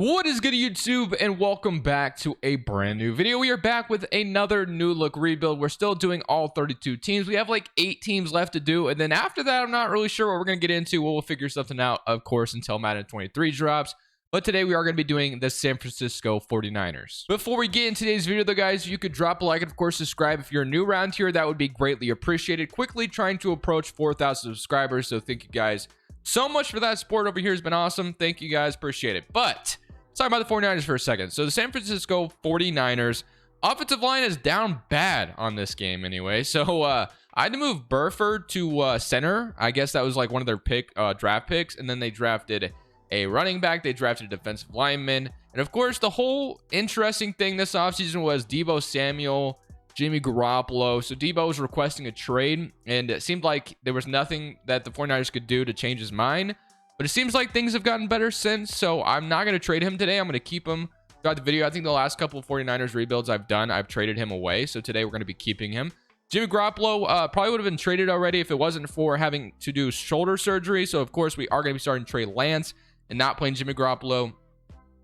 What is good, YouTube, and welcome back to a brand new video. We are back with another new look rebuild. We're still doing all 32 teams. We have like 8 teams left to do, and then after that, I'm not really sure what we're going to get into. We'll figure something out, of course, until Madden 23 drops. But today we are going to be doing the San Francisco 49ers. Before we get in today's video, though, guys, you could drop a like and, of course, subscribe if you're new around here. That would be greatly appreciated. Quickly trying to approach 4,000 subscribers, so thank you guys so much for that support over here. Has been awesome. Thank you guys. Appreciate it. But let's talk about the 49ers for a second. So the San Francisco 49ers offensive line is down bad on this game anyway. So I had to move Burford to center. I guess that was like one of their draft picks. And then they drafted a running back. They drafted a defensive lineman. And of course, the whole interesting thing this offseason was Deebo Samuel, Jimmy Garoppolo. So Deebo was requesting a trade, and it seemed like there was nothing that the 49ers could do to change his mind. But it seems like things have gotten better since, so I'm not going to trade him today. I'm going to keep him throughout the video. I think the last couple of 49ers rebuilds I've done, I've traded him away. So today we're going to be keeping him. Jimmy Garoppolo probably would have been traded already if it wasn't for having to do shoulder surgery. So, of course, we are going to be starting Trey Lance and not playing Jimmy Garoppolo.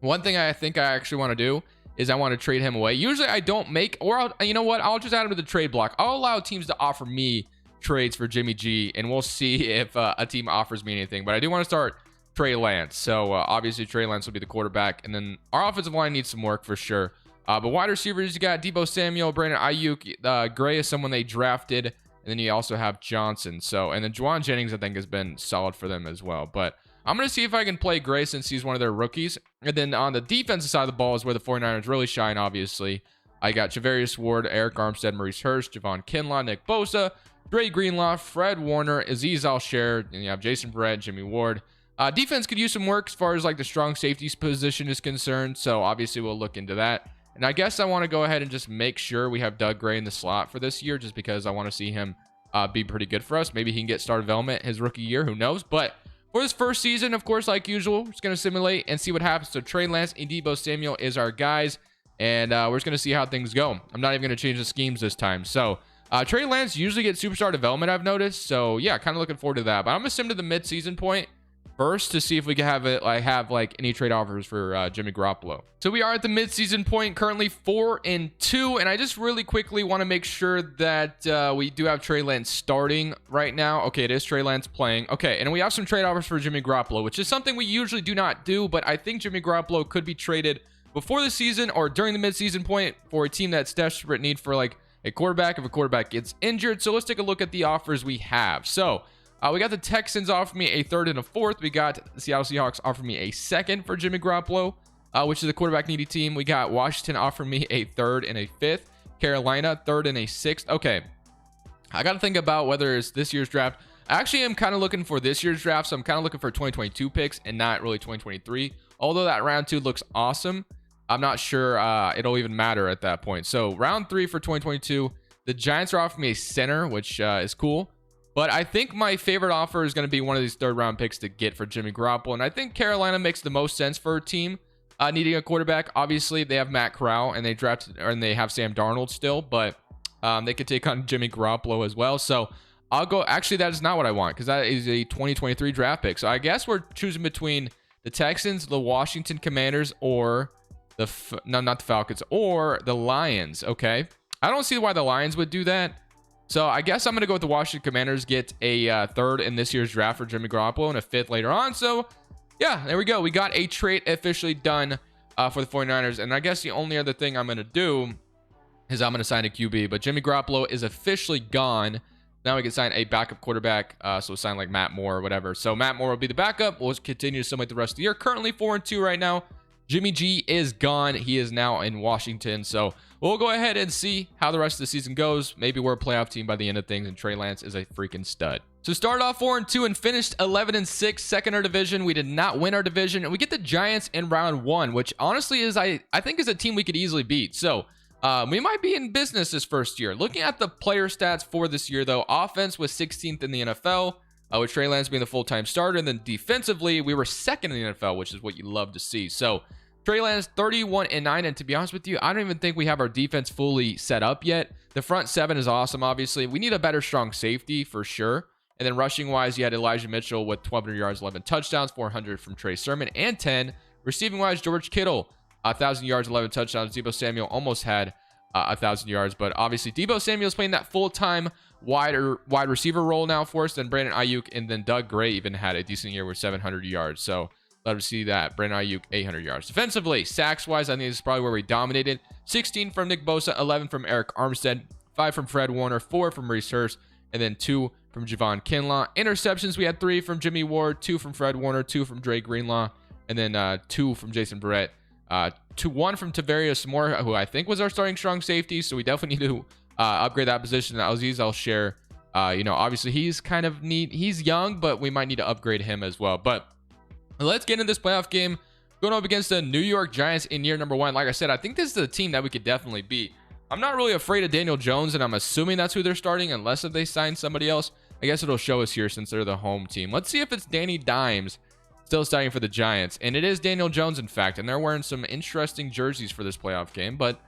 One thing I think I actually want to do is I want to trade him away. Usually I don't make, or you know what? I'll just add him to the trade block. I'll allow teams to offer me trades for Jimmy G, and we'll see if a team offers me anything. But I do want to start Trey Lance. So obviously Trey Lance will be the quarterback, and then our offensive line needs some work for sure. But wide receivers, you got Deebo Samuel, Brandon Ayuk. Gray is someone they drafted, and then you also have Johnson. So, and then Juwan Jennings I think has been solid for them as well. But I'm going to see if I can play Gray since he's one of their rookies. And then on the defensive side of the ball is where the 49ers really shine, obviously. I got Javarius Ward, Eric Armstead, Maurice Hurst, Javon Kinlaw, Nick Bosa, Dre Greenlaw, Fred Warner, Azeez Al-Share, and you have Jason Verrett, Jimmy Ward. Defense could use some work as far as like the strong safeties position is concerned. So obviously we'll look into that. And I guess I want to go ahead and just make sure we have Doug Gray in the slot for this year, just because I want to see him be pretty good for us. Maybe he can get star development his rookie year. Who knows? But for this first season, of course, like usual, we're just going to simulate and see what happens. So Trey Lance and Deebo Samuel is our guys. And we're just going to see how things go. I'm not even going to change the schemes this time. So Trey Lance usually gets superstar development, I've noticed. So yeah, kind of looking forward to that. But I'm going to sim to the mid-season point first to see if we can have any trade offers for Jimmy Garoppolo. So we are at the mid-season point, currently 4-2, and I just really quickly want to make sure that we do have Trey Lance starting right now. Okay, it is Trey Lance playing. Okay, and we have some trade offers for Jimmy Garoppolo, which is something we usually do not do, but I think Jimmy Garoppolo could be traded before the season or during the mid-season point for a team that's desperate need for like a quarterback if a quarterback gets injured. So let's take a look at the offers we have. So we got the Texans offer me a 3rd and a 4th. We got the Seattle Seahawks offer me a 2nd for Jimmy Garoppolo, which is a quarterback needy team. We got Washington offer me a 3rd and a 5th. Carolina 3rd and a 6th. Okay, I got to think about whether it's this year's draft. I actually am kind of looking for this year's draft, so I'm kind of looking for 2022 picks and not really 2023. Although that round 2 looks awesome, I'm not sure it'll even matter at that point. So round 3 for 2022, the Giants are offering me a center, which is cool. But I think my favorite offer is going to be one of these 3rd round picks to get for Jimmy Garoppolo. And I think Carolina makes the most sense for a team needing a quarterback. Obviously, they have Matt Corral and they have Sam Darnold still, but they could take on Jimmy Garoppolo as well. So I'll go. Actually, that is not what I want, because that is a 2023 draft pick. So I guess we're choosing between the Texans, the Washington Commanders, or not the Falcons, or the Lions. Okay, I don't see why the Lions would do that. So I guess I'm going to go with the Washington Commanders, get a 3rd in this year's draft for Jimmy Garoppolo and a 5th later on. So yeah, there we go. We got a trade officially done for the 49ers. And I guess the only other thing I'm going to do is I'm going to sign a QB. But Jimmy Garoppolo is officially gone. Now we can sign a backup quarterback. So we'll sign like Matt Moore or whatever. So Matt Moore will be the backup. We'll continue to simulate the rest of the year. Currently 4-2 right now. Jimmy G is gone. He is now in Washington. So we'll go ahead and see how the rest of the season goes. Maybe we're a playoff team by the end of things, and Trey Lance is a freaking stud. So started off 4-2 and finished 11-6, second in our division. We did not win our division, and we get the Giants in round 1, which honestly is I think is a team we could easily beat. So we might be in business this first year. Looking at the player stats for this year, though, offense was 16th in the NFL, with Trey Lance being the full-time starter, and then defensively we were 2nd in the NFL, which is what you love to see. So Trey Lance 31-9, and to be honest with you, I don't even think we have our defense fully set up yet. The front 7 is awesome, obviously. We need a better strong safety for sure. And then rushing wise, you had Elijah Mitchell with 1,200 yards, 11 touchdowns, 400 from Trey Sermon, and 10 Receiving wise, George Kittle, 1,000 yards, 11 touchdowns. Deebo Samuel almost had 1,000 yards, but obviously Deebo Samuel's playing that full-time wide receiver role now for us. Then Brandon Ayuk, and then Doug Gray even had a decent year with 700 yards. So love to see that. Brandon Ayuk, 800 yards. Defensively, sacks-wise, I think this is probably where we dominated. 16 from Nick Bosa, 11 from Eric Armstead, 5 from Fred Warner, 4 from Maurice Hurst, and then 2 from Javon Kinlaw. Interceptions, we had 3 from Jimmy Ward, 2 from Fred Warner, 2 from Dre Greenlaw, and then 2 from Jason Verrett. 1 from Tavarius Moore, who I think was our starting strong safety. So we definitely need to upgrade that position. Aziz Al-Share, obviously he's kind of he's young, but we might need to upgrade him as well. But let's get into this playoff game going up against the New York Giants in year number 1. Like I said, I think this is a team that we could definitely beat. I'm not really afraid of Daniel Jones, and I'm assuming that's who they're starting, unless if they sign somebody else. I guess it'll show us here since they're the home team. Let's see if it's Danny Dimes still starting for the Giants. And it is Daniel Jones, in fact, and they're wearing some interesting jerseys for this playoff game. But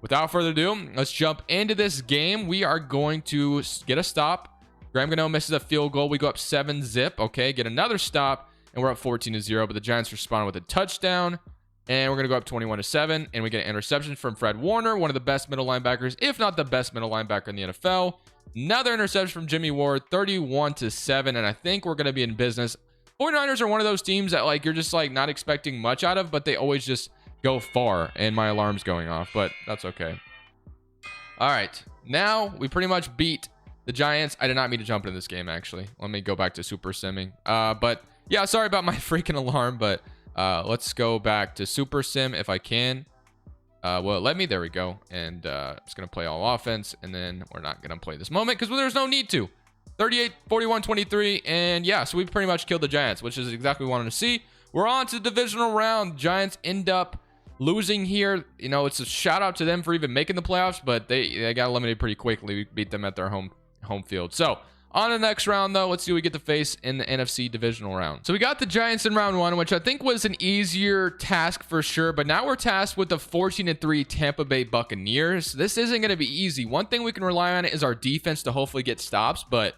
without further ado, let's jump into this game. We are going to get a stop. Graham Gano misses a field goal. We go up 7-zip. Okay, get another stop, and we're up 14-0. But the Giants respond with a touchdown, and we're going to go up 21-7. And we get an interception from Fred Warner, one of the best middle linebackers, if not the best middle linebacker in the NFL. Another interception from Jimmy Ward, 31-7. And I think we're going to be in business. 49ers are one of those teams that, like, you're just, like, not expecting much out of, but they always just go far, and my alarm's going off, but that's okay. All right, now we pretty much beat the Giants. I did not mean to jump into this game, actually. Let me go back to super simming. But yeah, sorry about my freaking alarm, but let's go back to super sim if I can. Well, let me. There we go. And I'm just gonna play all offense, and then we're not gonna play this moment because there's no need to. 38, 41, 23, and yeah, so we pretty much killed the Giants, which is exactly what we wanted to see. We're on to the divisional round. Giants end up losing here. It's a shout out to them for even making the playoffs, but they got eliminated pretty quickly. We beat them at their home field. So on to the next round, though, let's see who we get to face in the NFC divisional round. So we got the Giants in round 1, which I think was an easier task for sure, but now we're tasked with the 14-3 Tampa Bay Buccaneers. This isn't going to be easy. One thing we can rely on is our defense to hopefully get stops, but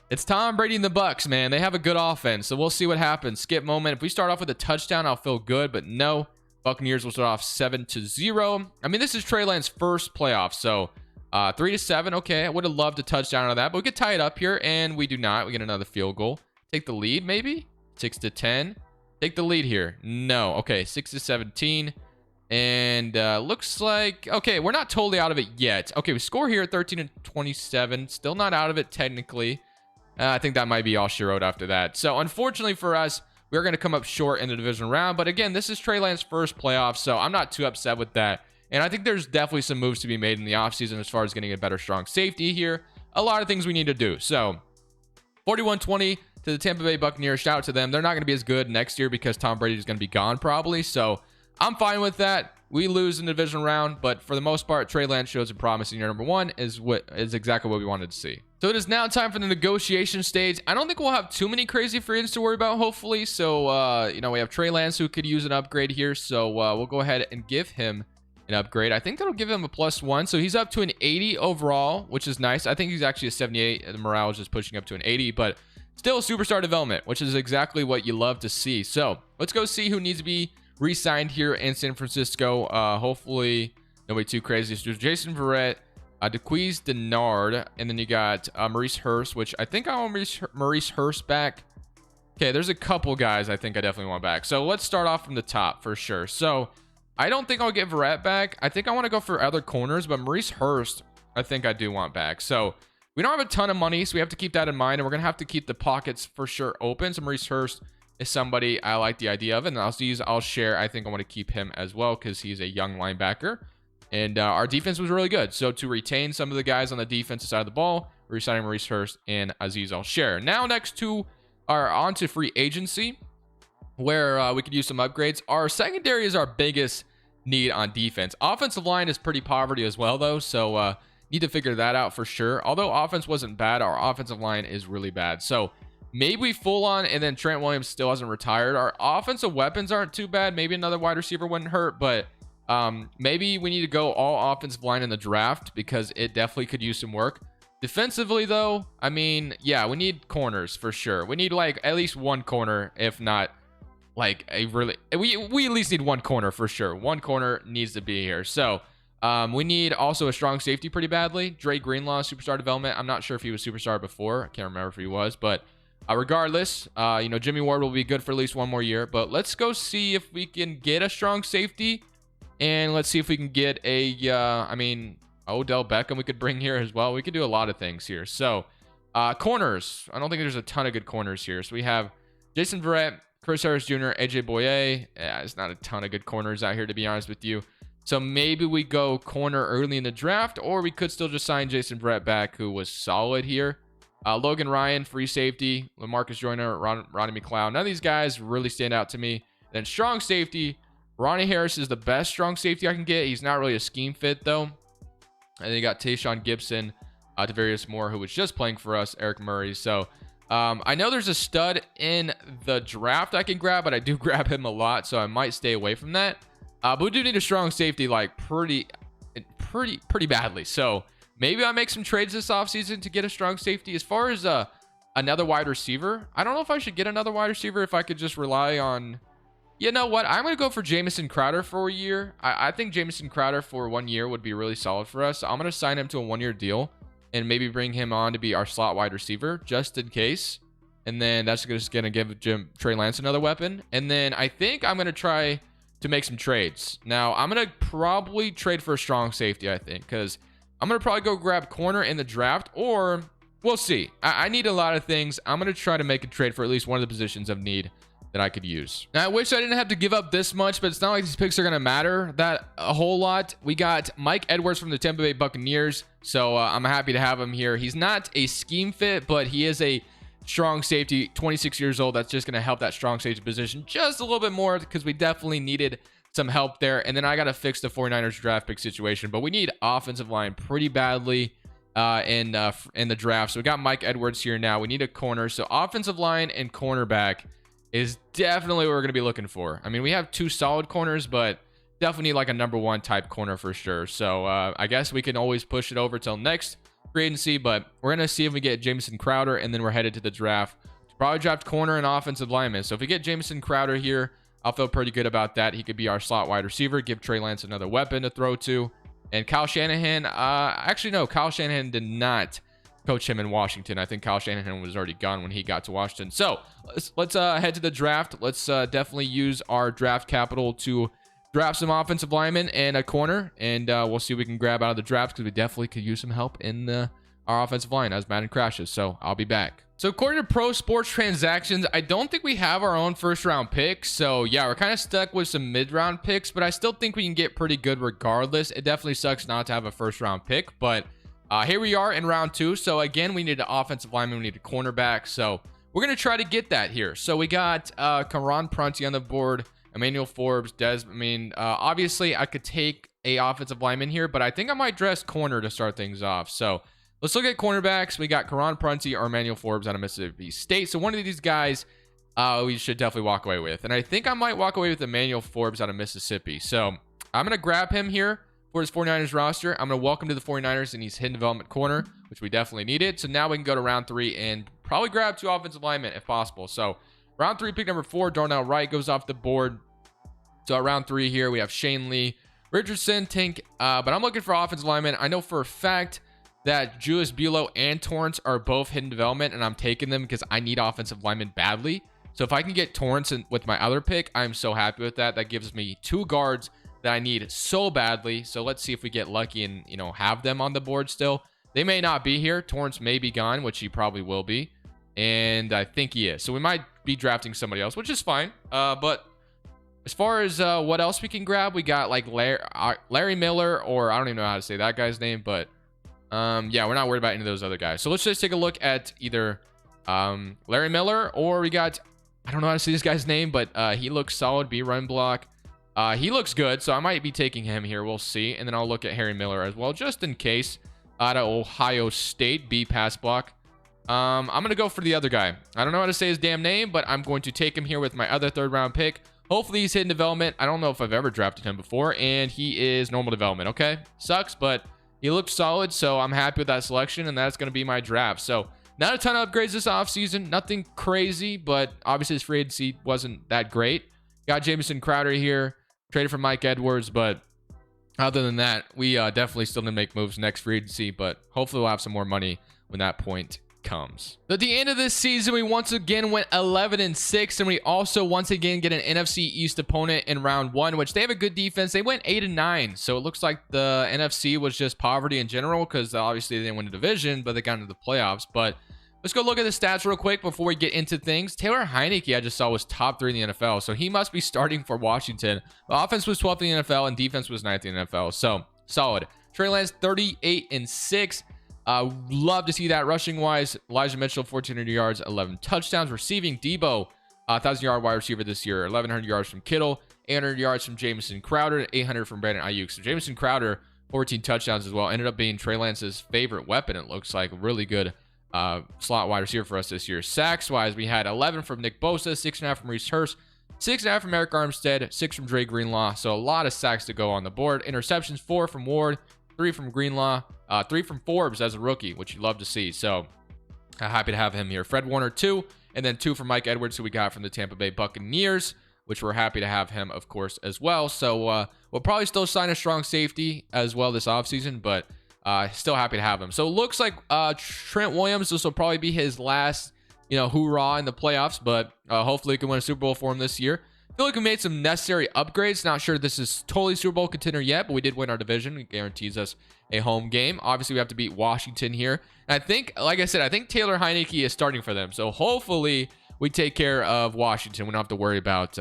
it's Tom Brady and the Bucs, man. They have a good offense, so we'll see what happens. Skip moment. If we start off with a touchdown, I'll feel good, but no. Buccaneers will start off 7-0. I mean, this is Trey Lance's first playoff, so 3-7. Okay, I would have loved a touchdown out of that, but we could tie it up here, and we do not. We get another field goal. Take the lead, maybe? 6-10. Take the lead here. No. Okay, 6-17. And looks like, okay, we're not totally out of it yet. Okay, we score here 13-27. Still not out of it technically. I think that might be all she wrote after that. So unfortunately for us, we're going to come up short in the division round. But again, this is Trey Lance's first playoff, so I'm not too upset with that. And I think there's definitely some moves to be made in the offseason as far as getting a better strong safety here. A lot of things we need to do. So 41-20 to the Tampa Bay Buccaneers. Shout out to them. They're not going to be as good next year because Tom Brady is going to be gone probably. So I'm fine with that. We lose in the division round, but for the most part, Trey Lance shows a promise in year number 1 is exactly what we wanted to see. So it is now time for the negotiation stage. I don't think we'll have too many crazy free agents to worry about, hopefully. So, we have Trey Lance who could use an upgrade here. So we'll go ahead and give him an upgrade. I think that'll give him a +1. So he's up to an 80 overall, which is nice. I think he's actually a 78. And morale is just pushing up to an 80, but still superstar development, which is exactly what you love to see. So let's go see who needs to be re-signed here in San Francisco. Hopefully nobody too crazy. So Jason Verrett, DeQuiz Denard, and then you got Maurice Hurst, which I think I want Maurice Hurst back. Okay, there's a couple guys I think I definitely want back. So let's start off from the top for sure. So I don't think I'll get Verrett back. I think I want to go for other corners, but Maurice Hurst, I think I do want back. So we don't have a ton of money, so we have to keep that in mind, and we're going to have to keep the pockets for sure open. So Maurice Hurst is somebody I like the idea of, and I'll share. I think I want to keep him as well because he's a young linebacker, and our defense was really good. So to retain some of the guys on the defensive side of the ball, we're resigning Maurice Hurst and Aziz Al-Share. Now next to our onto free agency, where we could use some upgrades. Our secondary is our biggest need on defense. Offensive line is pretty poverty as well, though, so need to figure that out for sure. Although offense wasn't bad, our offensive line is really bad. So maybe we full on, and then Trent Williams still hasn't retired. Our offensive weapons aren't too bad. Maybe another wide receiver wouldn't hurt, but maybe we need to go all offensive line in the draft because it definitely could use some work. Defensively, though, I mean, yeah, we need corners for sure. We need like at least one corner, if not like a really, we at least need one corner for sure. One corner needs to be here. So we need also a strong safety pretty badly. Dre Greenlaw, superstar development. I'm not sure if he was superstar before. I can't remember if he was, but regardless, you know, Jimmy Ward will be good for at least one more year. But let's go see if we can get a strong safety, and let's see if we can get a, I mean, Odell Beckham we could bring here as well. We could do a lot of things here. So corners, I don't think there's a ton of good corners here. So we have Jason Verrett, Chris Harris Jr., AJ Boye. Yeah, it's not a ton of good corners out here, to be honest with you. So maybe we go corner early in the draft, or we could still just sign Jason Verrett back, who was solid here. Logan Ryan, free safety. LaMarcus Joyner, Ronnie McLeod. None of these guys really stand out to me. Then strong safety. Ronnie Harris is the best strong safety I can get. He's not really a scheme fit, though. And then you got Tayshaun Gibson, Devarius Moore, who was just playing for us, Eric Murray. So I know there's a stud in the draft I can grab, but I do grab him a lot, so I might stay away from that. But we do need a strong safety, like pretty badly. So maybe I make some trades this offseason to get a strong safety. As far as another wide receiver, I don't know if I should get another wide receiver if I could just rely on. You know what? I'm going to go for Jamison Crowder for a year. I think Jamison Crowder for 1 year would be really solid for us. I'm going to sign him to a 1-year deal and maybe bring him on to be our slot wide receiver just in case. And then that's just going to give Trey Lance another weapon. And then I think I'm going to try to make some trades. Now, I'm going to probably trade for a strong safety, I think, because I'm going to probably go grab corner in the draft, or we'll see. I need a lot of things. I'm going to try to make a trade for at least one of the positions of need that I could use. Now, I wish I didn't have to give up this much, but it's not like these picks are going to matter that a whole lot. We got Mike Edwards from the Tampa Bay Buccaneers, so I'm happy to have him here. He's not a scheme fit, but he is a strong safety, 26 years old. That's just going to help that strong safety position just a little bit more because we definitely needed some help there. And then I got to fix the 49ers draft pick situation, but we need offensive line pretty badly in the draft. So we got Mike Edwards here now. We need a corner. So offensive line and cornerback is definitely what we're going to be looking for. I mean, we have two solid corners, but definitely need like a number one type corner for sure. So I guess we can always push it over till next free agency, but we're going to see if we get Jamison Crowder, and then we're headed to the draft to probably draft corner and offensive lineman. So if we get Jamison Crowder here, I'll feel pretty good about that. He could be our slot wide receiver, give Trey Lance another weapon to throw to. And Kyle Shanahan, actually no, Kyle Shanahan did not coach him in Washington. I think Kyle Shanahan was already gone when he got to Washington. So let's head to the draft. Let's definitely use our draft capital to draft some offensive linemen and a corner, and we'll see what we can grab out of the draft, because we definitely could use some help in our offensive line as Madden crashes. So I'll be back. So according to Pro Sports Transactions, I don't think we have our own first round picks. So yeah, we're kind of stuck with some mid round picks, but I still think we can get pretty good regardless. It definitely sucks not to have a first round pick, but here we are in round 2. So again, we need an offensive lineman, we need a cornerback. So we're going to try to get that here. So we got Karan Prunty on the board, Emmanuel Forbes, obviously I could take a offensive lineman here, but I think I might dress corner to start things off. So let's look at cornerbacks. We got Karan Prunty or Emmanuel Forbes out of Mississippi State. So one of these guys we should definitely walk away with. And I think I might walk away with Emmanuel Forbes out of Mississippi. So I'm going to grab him here for his 49ers roster. I'm going to welcome to the 49ers, and he's hidden development corner, which we definitely needed. So now we can go to round 3 and probably grab 2 offensive linemen if possible. So round 3, pick number 4, Darnell Wright goes off the board. So at round 3 here, we have Shane Lee, Richardson, Tink, but I'm looking for offensive linemen. I know for a fact that Julius Buelow and Torrance are both hidden development, and I'm taking them because I need offensive linemen badly. So if I can get Torrance with my other pick, I'm so happy with that. That gives me 2 guards that I need so badly. So let's see if we get lucky and, you know, have them on the board still. They may not be here. Torrance may be gone, which he probably will be, and I think he is. So we might be drafting somebody else, which is fine. But as far as what else we can grab, we got like Larry Miller, or I don't even know how to say that guy's name, but yeah, we're not worried about any of those other guys. So let's just take a look at either Larry Miller, or we got, I don't know how to say this guy's name, but he looks solid, B run block. He looks good, so I might be taking him here. We'll see. And then I'll look at Harry Miller as well, just in case, out of Ohio State, B pass block. I'm going to go for the other guy. I don't know how to say his damn name, but I'm going to take him here with my other 3rd round pick. Hopefully he's hidden development. I don't know if I've ever drafted him before, and he is normal development. Okay, sucks, but he looked solid, so I'm happy with that selection, and that's going to be my draft. So Not a ton of upgrades this offseason. Nothing crazy, but obviously his free agency wasn't that great. Got Jamison Crowder here. Traded for Mike Edwards, but other than that, we definitely still need to make moves next free agency, but hopefully we'll have some more money when that point comes. At the end of this season, we once again went 11-6, and we also once again get an NFC East opponent in round 1, which they have a good defense. They went 8-9, so it looks like the NFC was just poverty in general, because obviously they didn't win the division, but they got into the playoffs. But let's go look at the stats real quick before we get into things. Taylor Heineke, I just saw, was top 3 in the NFL, so he must be starting for Washington. The offense was 12th in the NFL, and defense was 9th in the NFL, so solid. Trey Lance, 38-6. Love to see that. Rushing wise, Elijah Mitchell, 1,400 yards, 11 touchdowns. Receiving, Debo, 1,000-yard wide receiver this year, 1,100 yards from Kittle, 800 yards from Jamison Crowder, 800 from Brandon Ayuk. So Jamison Crowder, 14 touchdowns as well. Ended up being Trey Lance's favorite weapon. It looks like a really good slot wide receiver for us this year. Sacks wise, we had 11 from Nick Bosa, 6.5 from Reese Hurst, 6.5 from Eric Armstead, 6 from Dre Greenlaw. So a lot of sacks to go on the board. Interceptions, 4 from Ward, 3 from Greenlaw, 3 from Forbes as a rookie, which you love to see. So happy to have him here. Fred Warner, 2, and then 2 from Mike Edwards, who we got from the Tampa Bay Buccaneers, which we're happy to have him, of course, as well. So we'll probably still sign a strong safety as well this offseason, but still happy to have him. So it looks like Trent Williams, this will probably be his last, hoorah in the playoffs, but hopefully we can win a Super Bowl for him this year. I feel like we made some necessary upgrades. Not sure this is totally Super Bowl contender yet, but we did win our division. It guarantees us a home game. Obviously, we have to beat Washington here. And I think, like I said, I think Taylor Heineke is starting for them. So hopefully we take care of Washington. We don't have to worry about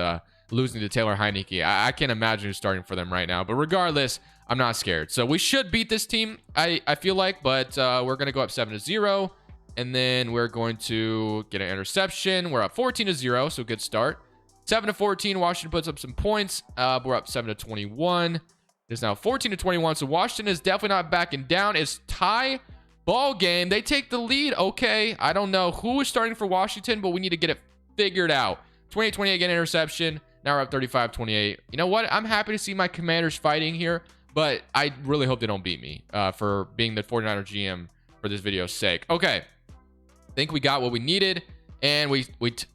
losing to Taylor Heineke. I can't imagine who's starting for them right now. But regardless, I'm not scared. So we should beat this team, I feel like. But we're going to go up 7-0. And then we're going to get an interception. We're up 14-0, so good start. 7-14, Washington puts up some points. We're up 7-21. It's now 14-21, so Washington is definitely not backing down. It's tie ball game. They take the lead. Okay, I don't know who is starting for Washington, but we need to get it figured out. 28-28, again, interception. Now we're up 35-28. You know what? I'm happy to see my Commanders fighting here, but I really hope they don't beat me for being the 49er GM for this video's sake. Okay, I think we got what we needed. And we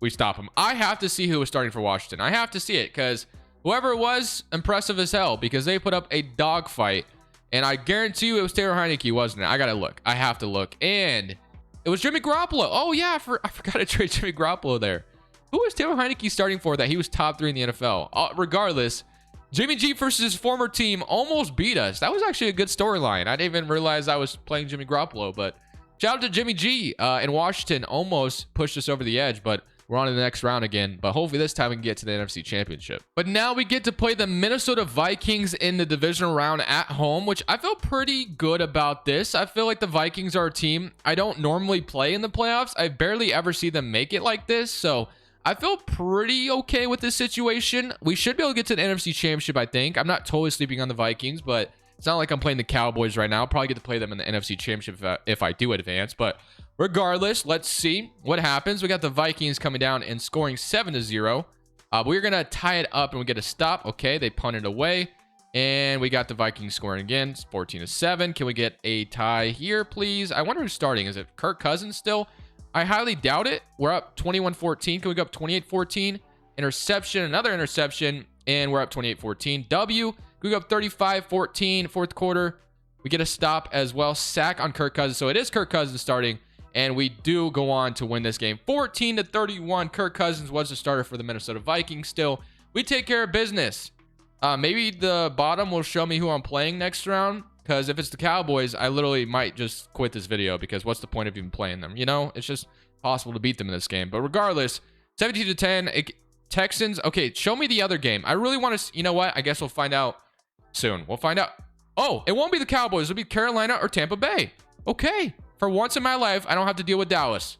stop him. I have to see who was starting for Washington. I have to see it because whoever it was, impressive as hell because they put up a dogfight. And I guarantee you it was Taylor Heineke, wasn't it? I got to look. I have to look. And it was Jimmy Garoppolo. Oh, yeah. I forgot to trade Jimmy Garoppolo there. Who was Taylor Heineke starting for that he was top 3 in the NFL? Regardless, Jimmy G versus his former team almost beat us. That was actually a good storyline. I didn't even realize I was playing Jimmy Garoppolo, but shout out to Jimmy G in Washington. Almost pushed us over the edge, but we're on to the next round again. But hopefully this time we can get to the NFC Championship. But now we get to play the Minnesota Vikings in the divisional round at home, which I feel pretty good about this. I feel like the Vikings are a team I don't normally play in the playoffs. I barely ever see them make it like this. So I feel pretty okay with this situation. We should be able to get to the NFC Championship, I think. I'm not totally sleeping on the Vikings, but it's not like I'm playing the Cowboys right now. I'll probably get to play them in the NFC Championship if I do advance. But regardless, let's see what happens. We got the Vikings coming down and scoring 7-0. We're going to tie it up and we get a stop. Okay, they punted away. And we got the Vikings scoring again. It's 14-7. Can we get a tie here, please? I wonder who's starting. Is it Kirk Cousins still? I highly doubt it. We're up 21-14. Can we go up 28-14? Interception, another interception. And we're up 28-14. W. We go up 35-14, fourth quarter. We get a stop as well. Sack on Kirk Cousins. So it is Kirk Cousins starting. And we do go on to win this game. 14-31. Kirk Cousins was the starter for the Minnesota Vikings still. We take care of business. Maybe the bottom will show me who I'm playing next round. Because if it's the Cowboys, I literally might just quit this video. Because what's the point of even playing them? It's just possible to beat them in this game. But regardless, 17-10. Texans. Okay, show me the other game. I really want to... You know what? I guess we'll find out soon. We'll find out. Oh, it won't be the Cowboys. It'll be Carolina or Tampa Bay. Okay. For once in my life, I don't have to deal with Dallas.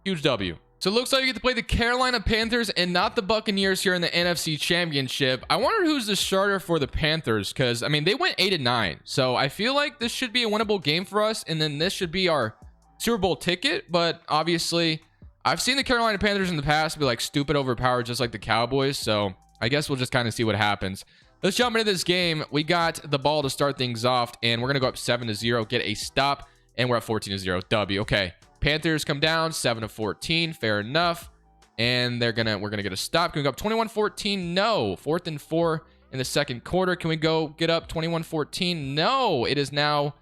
Huge W. So it looks like you get to play the Carolina Panthers and not the Buccaneers here in the NFC Championship. I wonder who's the starter for the Panthers because, I mean, they went 8-9. So I feel like this should be a winnable game for us. And then this should be our Super Bowl ticket. But obviously, I've seen the Carolina Panthers in the past be like stupid overpowered just like the Cowboys. So I guess we'll just kind of see what happens. Let's jump into this game. We got the ball to start things off, and we're going to go up 7-0, get a stop, and we're at 14-0. W. Okay. Panthers come down 7-14. Fair enough. And we're gonna get a stop. Can we go up 21-14? No. 4th and 4 in the second quarter. Can we go get up 21-14? No. It is now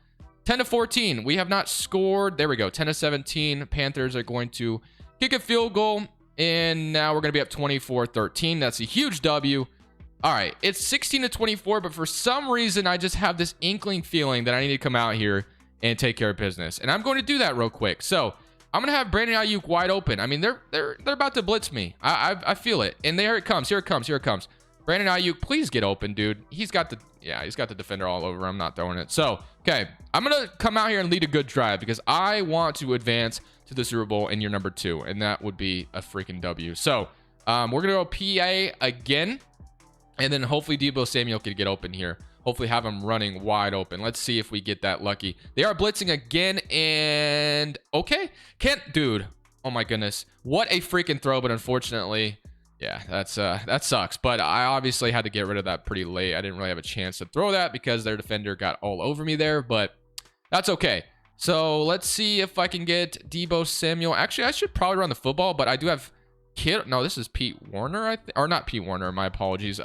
10-14. We have not scored. There we go. 10-17. Panthers are going to kick a field goal. And now we're going to be up 24-13. That's a huge W. All right. It's 16-24, but for some reason, I just have this inkling feeling that I need to come out here and take care of business. And I'm going to do that real quick. So I'm going to have Brandon Ayuk wide open. I mean, they're about to blitz me. I feel it. And there it comes. Here it comes. Here it comes. Brandon Ayuk, please get open, dude. He's got the defender all over. I'm not throwing it. So, okay. I'm going to come out here and lead a good drive because I want to advance to the Super Bowl in year number 2. And that would be a freaking W. So, we're going to go PA again. And then hopefully Deebo Samuel can get open here. Hopefully have him running wide open. Let's see if we get that lucky. They are blitzing again. And okay. Dude. Oh my goodness. What a freaking throw. But unfortunately, yeah, that sucks. But I obviously had to get rid of that pretty late. I didn't really have a chance to throw that because their defender got all over me there. But that's okay. So let's see if I can get Deebo Samuel. Actually, I should probably run the football. But I do have No, this is Pete Warner. Or not Pete Warner. My apologies.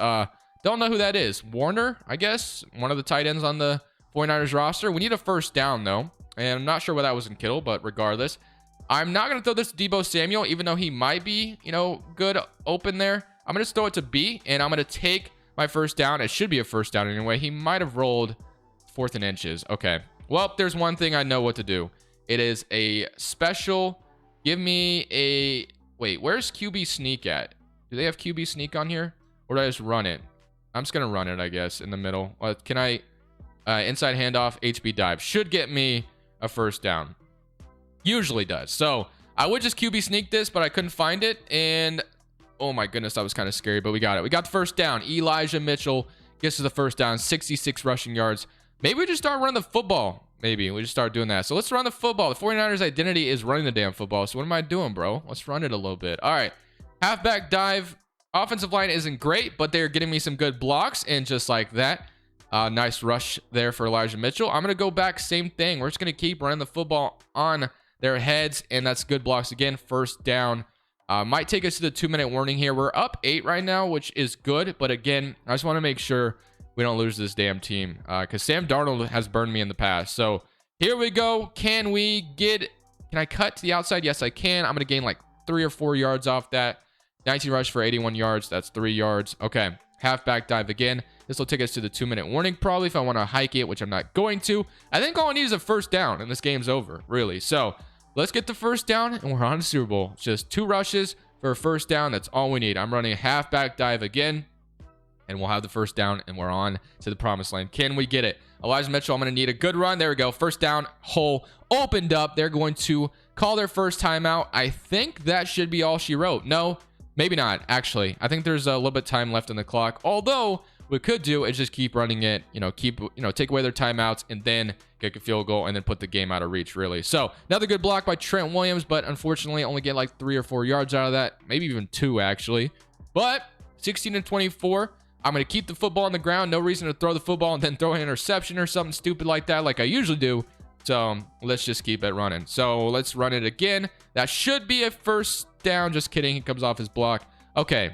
Don't know who that is. Warner, I guess. One of the tight ends on the 49ers roster. We need a first down, though. And I'm not sure why that was in Kittle, but regardless. I'm not going to throw this to Deebo Samuel, even though he might be, good open there. I'm going to throw it to B, and I'm going to take my first down. It should be a first down anyway. He might have rolled 4th and inches. Okay. Well, there's one thing I know what to do. It is a special. Give me a... Wait, where's QB sneak at? Do they have QB sneak on here? Or do I just run it? I'm just going to run it, I guess, in the middle. Can I... inside handoff, HB dive. Should get me a first down. Usually does. So, I would just QB sneak this, but I couldn't find it. And, oh my goodness, that was kind of scary, but we got it. We got the first down. Elijah Mitchell gets to the first down. 66 rushing yards. Maybe we just start running the football. Maybe we just start doing that. So, let's run the football. The 49ers identity is running the damn football. So, what am I doing, bro? Let's run it a little bit. All right. Halfback dive. Offensive line isn't great, but they're getting me some good blocks. And just like that, nice rush there for Elijah Mitchell. I'm going to go back. Same thing. We're just going to keep running the football on their heads. And that's good blocks again. First down. Might take us to the 2-minute warning here. We're up 8 right now, which is good. But again, I just want to make sure we don't lose this damn team. Because Sam Darnold has burned me in the past. So here we go. Can I cut to the outside? Yes, I can. I'm going to gain like 3 or 4 yards off that. 19 rush for 81 yards. That's 3 yards. Okay. Halfback dive again. This will take us to the 2-minute warning probably if I want to hike it, which I'm not going to. I think all I need is a first down and this game's over, really. So let's get the first down and we're on to Super Bowl. Just 2 rushes for a first down. That's all we need. I'm running a halfback dive again and we'll have the first down and we're on to the promised land. Can we get it? Elijah Mitchell, I'm going to need a good run. There we go. First down, hole opened up. They're going to call their first timeout. I think that should be all she wrote. No. Maybe not, actually. I think there's a little bit of time left on the clock. Although, what we could do is just keep running it, take away their timeouts and then kick a field goal and then put the game out of reach, really. So, another good block by Trent Williams, but unfortunately only get like 3 or 4 yards out of that. Maybe even 2, actually. But, 16-24. I'm going to keep the football on the ground. No reason to throw the football and then throw an interception or something stupid like that like I usually do. So, let's just keep it running. So, let's run it again. That should be a first down. Just kidding. He comes off his block. Okay.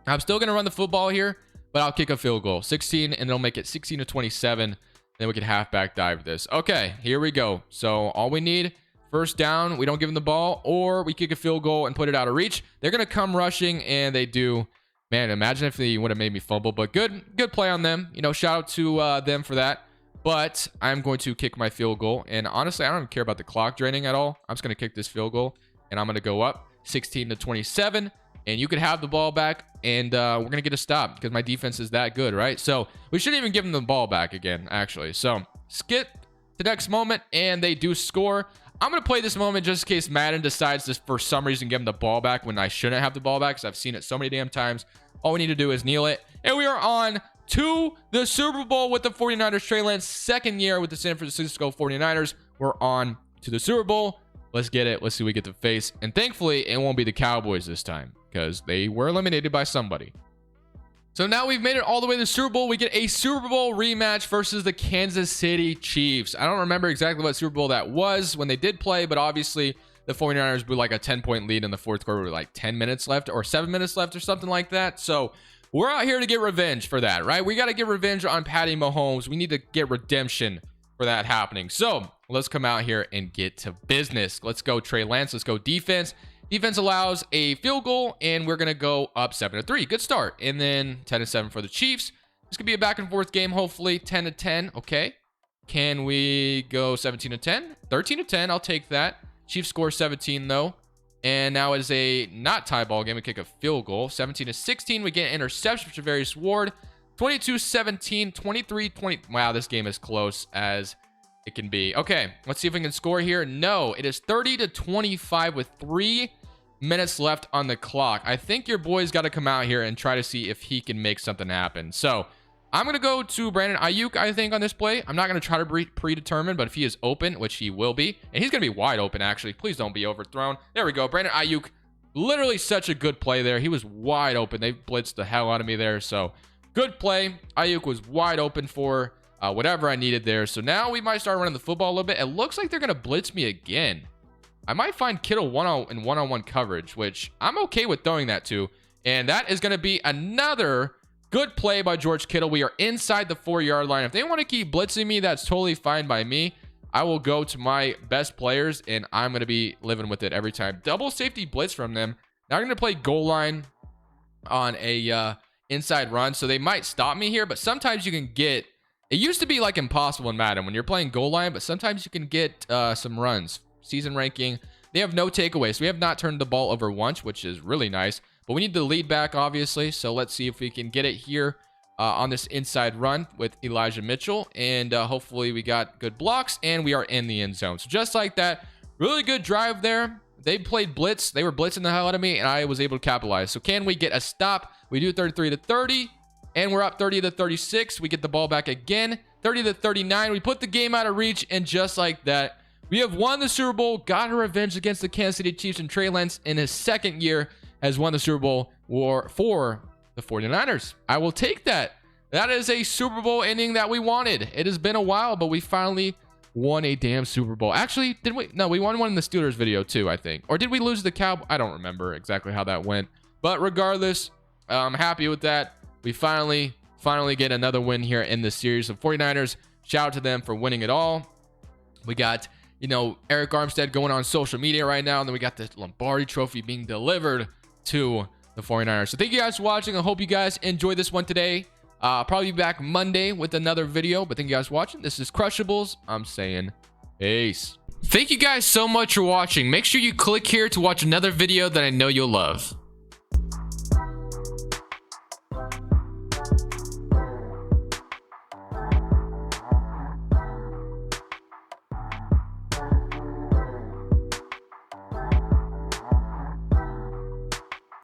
I'm still going to run the football here, but I'll kick a field goal. 16, and it'll make it 16-27. Then we can halfback dive this. Okay, here we go. So, all we need, first down. We don't give them the ball, or we kick a field goal and put it out of reach. They're going to come rushing, and they do. Man, imagine if they would have made me fumble, but good play on them. Shout out to them for that. But I'm going to kick my field goal. And honestly, I don't even care about the clock draining at all. I'm just going to kick this field goal. And I'm going to go up 16-27. And you could have the ball back. And we're going to get a stop because my defense is that good, right? So we shouldn't even give them the ball back again, actually. So skip the next moment. And they do score. I'm going to play this moment just in case Madden decides to, for some reason, give them the ball back when I shouldn't have the ball back. Because I've seen it so many damn times. All we need to do is kneel it. And we are on to the Super Bowl with the 49ers. Trey Lance, second year with the San Francisco 49ers. We're on to the Super Bowl. Let's get it. Let's see who we get to face. And thankfully, it won't be the Cowboys this time because they were eliminated by somebody. So now we've made it all the way to the Super Bowl. We get a Super Bowl rematch versus the Kansas City Chiefs. I don't remember exactly what Super Bowl that was when they did play, but obviously the 49ers blew like a 10-point lead in the fourth quarter with like 10 minutes left or 7 minutes left or something like that. So we're out here to get revenge for that, right? We got to get revenge on Patty Mahomes. We need to get redemption for that happening. So let's come out here and get to business. Let's go Trey Lance. Let's go defense. Defense allows a field goal, and we're going to go up 7-3. Good start. And then 10-7 for the Chiefs. This could be a back and forth game, hopefully. 10-10. Okay. Can we go 17-10? 13-10. I'll take that. Chiefs score 17, though. And now it is a not tie ball game. We kick a field goal. 17-16. We get an interception for Javarius Ward. 22-17. 23-20. Wow, this game is close as it can be. Okay, let's see if we can score here. No, it is 30-25 with 3 minutes left on the clock. I think your boy's got to come out here and try to see if he can make something happen. So I'm going to go to Brandon Ayuk, I think, on this play. I'm not going to try to predetermine, but if he is open, which he will be, and he's going to be wide open, actually. Please don't be overthrown. There we go. Brandon Ayuk, literally such a good play there. He was wide open. They blitzed the hell out of me there. So good play. Ayuk was wide open for whatever I needed there. So now we might start running the football a little bit. It looks like they're going to blitz me again. I might find Kittle one-on-one coverage, which I'm okay with throwing that to. And that is going to be another good play by George Kittle. We are inside the 4-yard line. If they want to keep blitzing me, that's totally fine by me. I will go to my best players, and I'm going to be living with it every time. Double safety blitz from them. Now I'm going to play goal line on a inside run. So they might stop me here, but sometimes you can get... It used to be like impossible in Madden when you're playing goal line, but sometimes you can get some runs. Season ranking. They have no takeaways. So we have not turned the ball over once, which is really nice. But we need the lead back, obviously. So let's see if we can get it here on this inside run with Elijah Mitchell. And hopefully we got good blocks and we are in the end zone. So just like that, really good drive there. They played blitz. They were blitzing the hell out of me, and I was able to capitalize. So can we get a stop? We do 33-30. And we're up 30-36. We get the ball back again. 30-39. We put the game out of reach. And just like that, we have won the Super Bowl. Got our revenge against the Kansas City Chiefs. And Trey Lance, in his second year, has won the Super Bowl for the 49ers. I will take that. That is a Super Bowl ending that we wanted. It has been a while, but we finally won a damn Super Bowl. Actually, did we? No, we won one in the Steelers video too, I think. Or did we lose the Cowboys? I don't remember exactly how that went. But regardless, I'm happy with that. We finally get another win here in this series of 49ers. Shout out to them for winning it all. We got, Eric Armstead going on social media right now. And then we got the Lombardi trophy being delivered to the 49ers. So thank you guys for watching. I hope you guys enjoyed this one today. Probably be back Monday with another video. But thank you guys for watching. This is Crushables. I'm saying peace. Thank you guys so much for watching. Make sure you click here to watch another video that I know you'll love.